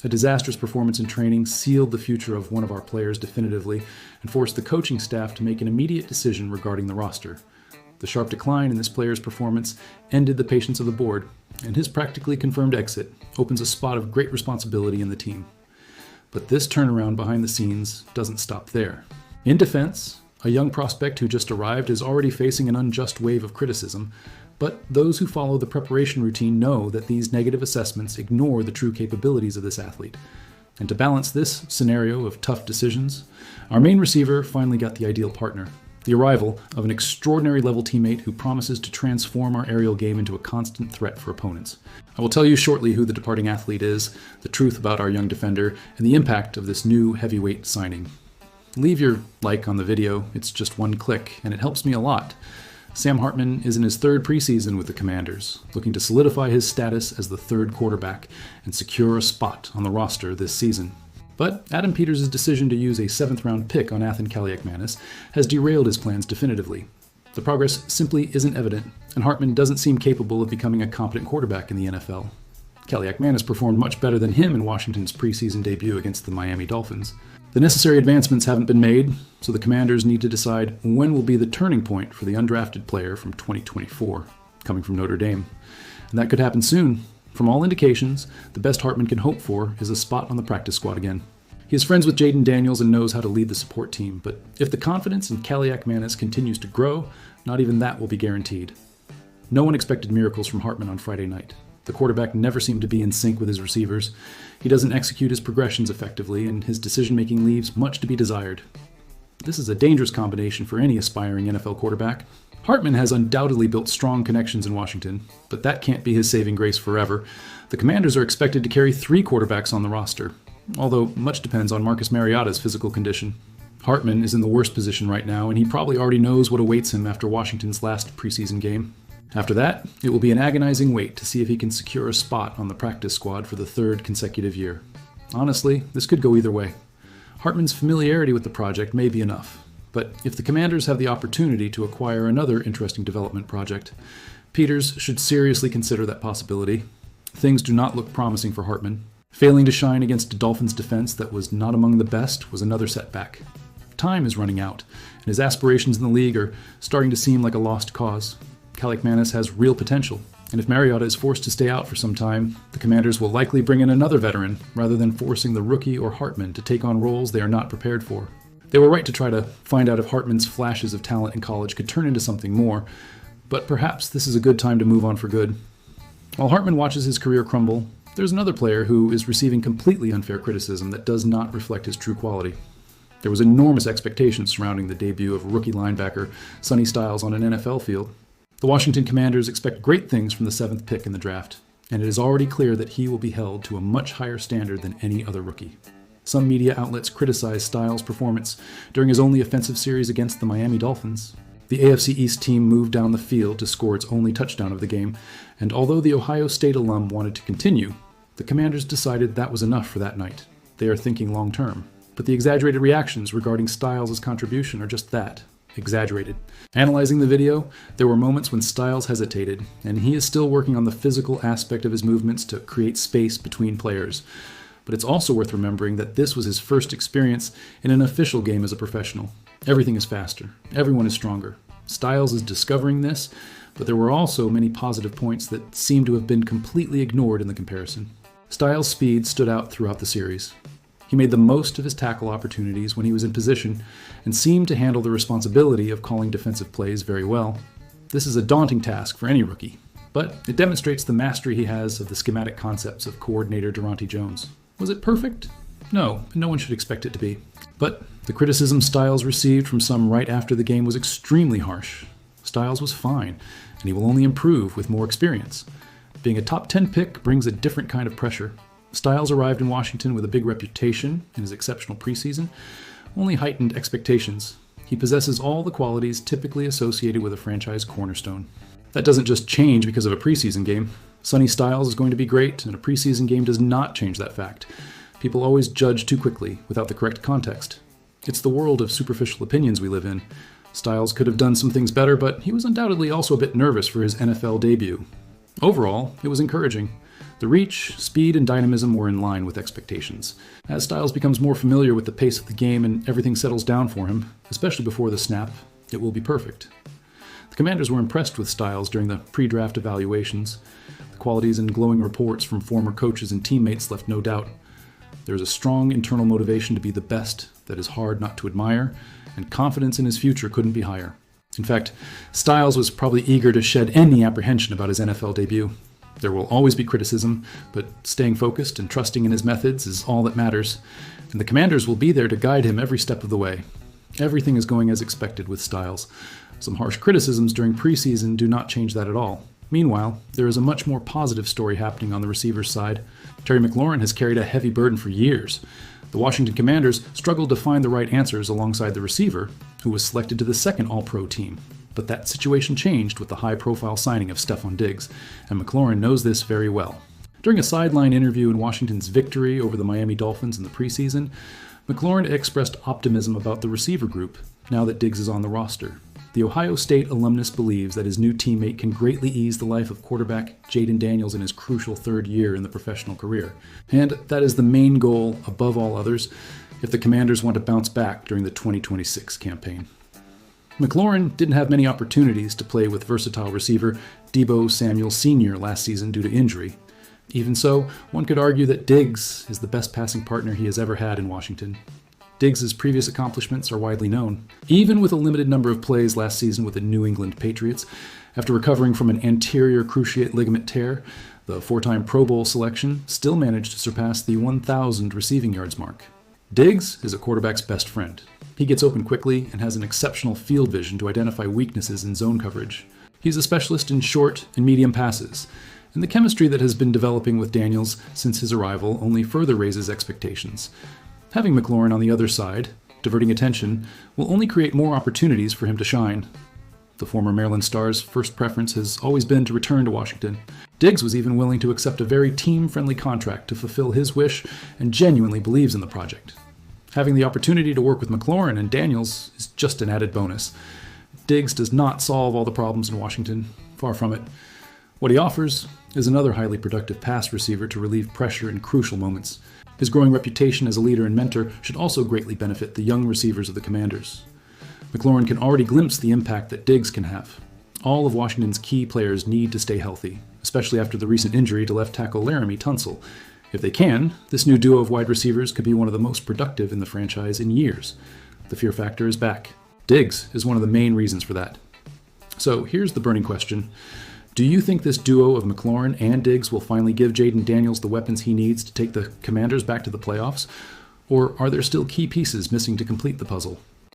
A disastrous performance in training sealed the future of one of our players definitively and forced the coaching staff to make an immediate decision regarding the roster. The sharp decline in this player's performance ended the patience of the board, and his practically confirmed exit opens a spot of great responsibility in the team. But this turnaround behind the scenes doesn't stop there. In defense, a young prospect who just arrived is already facing an unjust wave of criticism, but those who follow the preparation routine know that these negative assessments ignore the true capabilities of this athlete. And to balance this scenario of tough decisions, our main receiver finally got the ideal partner. The arrival of an extraordinary level teammate who promises to transform our aerial game into a constant threat for opponents. I will tell you shortly who the departing athlete is, the truth about our young defender, and the impact of this new heavyweight signing. Leave your like on the video, it's just one click, and it helps me a lot. Sam Hartman is in his third preseason with the Commanders, looking to solidify his status as the third quarterback and secure a spot on the roster this season. But Adam Peters' decision to use a 7th-round pick on Athan Kaliakmanis has derailed his plans definitively. The progress simply isn't evident, and Hartman doesn't seem capable of becoming a competent quarterback in the NFL. Kaliakmanis performed much better than him in Washington's preseason debut against the Miami Dolphins. The necessary advancements haven't been made, so the Commanders need to decide when will be the turning point for the undrafted player from 2024, coming from Notre Dame. And that could happen soon. From all indications, the best Hartman can hope for is a spot on the practice squad again. He is friends with Jaden Daniels and knows how to lead the support team, but if the confidence in Kaliakmanis continues to grow, not even that will be guaranteed. No one expected miracles from Hartman on Friday night. The quarterback never seemed to be in sync with his receivers. He doesn't execute his progressions effectively, and his decision-making leaves much to be desired. This is a dangerous combination for any aspiring NFL quarterback. Hartman has undoubtedly built strong connections in Washington, but that can't be his saving grace forever. The Commanders are expected to carry 3 quarterbacks on the roster, although much depends on Marcus Mariota's physical condition. Hartman is in the worst position right now, and he probably already knows what awaits him after Washington's last preseason game. After that, it will be an agonizing wait to see if he can secure a spot on the practice squad for the 3rd consecutive year. Honestly, this could go either way. Hartman's familiarity with the project may be enough, but if the Commanders have the opportunity to acquire another interesting development project, Peters should seriously consider that possibility. Things do not look promising for Hartman. Failing to shine against a Dolphins defense that was not among the best was another setback. Time is running out, and his aspirations in the league are starting to seem like a lost cause. Kaliakmanis has real potential, and if Mariota is forced to stay out for some time, the Commanders will likely bring in another veteran rather than forcing the rookie or Hartman to take on roles they are not prepared for. They were right to try to find out if Hartman's flashes of talent in college could turn into something more, but perhaps this is a good time to move on for good. While Hartman watches his career crumble, there's another player who is receiving completely unfair criticism that does not reflect his true quality. There was enormous expectation surrounding the debut of rookie linebacker Sonny Styles on an NFL field. The Washington Commanders expect great things from the 7th pick in the draft, and it is already clear that he will be held to a much higher standard than any other rookie. Some media outlets criticize Styles' performance during his only offensive series against the Miami Dolphins. The AFC East team moved down the field to score its only touchdown of the game, and although the Ohio State alum wanted to continue, the Commanders decided that was enough for that night. They are thinking long-term. But the exaggerated reactions regarding Styles' contribution are just that. Exaggerated. Analyzing the video, there were moments when Styles hesitated, and he is still working on the physical aspect of his movements to create space between players. But it's also worth remembering that this was his first experience in an official game as a professional. Everything is faster. Everyone is stronger. Styles is discovering this, but there were also many positive points that seem to have been completely ignored in the comparison. Styles' speed stood out throughout the series. He made the most of his tackle opportunities when he was in position and seemed to handle the responsibility of calling defensive plays very well. This is a daunting task for any rookie, but it demonstrates the mastery he has of the schematic concepts of coordinator Durante Jones. Was it perfect? No, and no one should expect it to be. But the criticism Styles received from some right after the game was extremely harsh. Styles was fine, and he will only improve with more experience. Being a top 10 pick brings a different kind of pressure. Styles arrived in Washington with a big reputation in his exceptional preseason, only heightened expectations. He possesses all the qualities typically associated with a franchise cornerstone. That doesn't just change because of a preseason game. Sonny Styles is going to be great, and a preseason game does not change that fact. People always judge too quickly, without the correct context. It's the world of superficial opinions we live in. Styles could have done some things better, but he was undoubtedly also a bit nervous for his NFL debut. Overall, it was encouraging. The reach, speed, and dynamism were in line with expectations. As Styles becomes more familiar with the pace of the game and everything settles down for him, especially before the snap, it will be perfect. The Commanders were impressed with Styles during the pre-draft evaluations. The qualities and glowing reports from former coaches and teammates left no doubt. There is a strong internal motivation to be the best that is hard not to admire, and confidence in his future couldn't be higher. In fact, Styles was probably eager to shed any apprehension about his NFL debut. There will always be criticism, but staying focused and trusting in his methods is all that matters, and the Commanders will be there to guide him every step of the way. Everything is going as expected with Styles. Some harsh criticisms during preseason do not change that at all. Meanwhile, there is a much more positive story happening on the receivers' side. Terry McLaurin has carried a heavy burden for years. The Washington Commanders struggled to find the right answers alongside the receiver, who was selected to the second All-Pro team. But that situation changed with the high-profile signing of Stephon Diggs, and McLaurin knows this very well. During a sideline interview in Washington's victory over the Miami Dolphins in the preseason, McLaurin expressed optimism about the receiver group now that Diggs is on the roster. The Ohio State alumnus believes that his new teammate can greatly ease the life of quarterback Jayden Daniels in his crucial third year in the professional career. And that is the main goal above all others if the Commanders want to bounce back during the 2026 campaign. McLaurin didn't have many opportunities to play with versatile receiver Deebo Samuel Sr. last season due to injury. Even so, one could argue that Diggs is the best passing partner he has ever had in Washington. Diggs' previous accomplishments are widely known. Even with a limited number of plays last season with the New England Patriots, after recovering from an anterior cruciate ligament tear, the four-time Pro Bowl selection still managed to surpass the 1,000 receiving yards mark. Diggs is a quarterback's best friend. He gets open quickly and has an exceptional field vision to identify weaknesses in zone coverage. He's a specialist in short and medium passes, and the chemistry that has been developing with Daniels since his arrival only further raises expectations. Having McLaurin on the other side, diverting attention, will only create more opportunities for him to shine. The former Maryland star's first preference has always been to return to Washington. Diggs was even willing to accept a very team-friendly contract to fulfill his wish and genuinely believes in the project. Having the opportunity to work with McLaurin and Daniels is just an added bonus. Diggs does not solve all the problems in Washington, far from it. What he offers is another highly productive pass receiver to relieve pressure in crucial moments. His growing reputation as a leader and mentor should also greatly benefit the young receivers of the Commanders. McLaurin can already glimpse the impact that Diggs can have. All of Washington's key players need to stay healthy, especially after the recent injury to left tackle Laramie Tunsil. If they can, this new duo of wide receivers could be one of the most productive in the franchise in years. The fear factor is back. Diggs is one of the main reasons for that. So here's the burning question. Do you think this duo of McLaurin and Diggs will finally give Jayden Daniels the weapons he needs to take the Commanders back to the playoffs? Or are there still key pieces missing to complete the puzzle?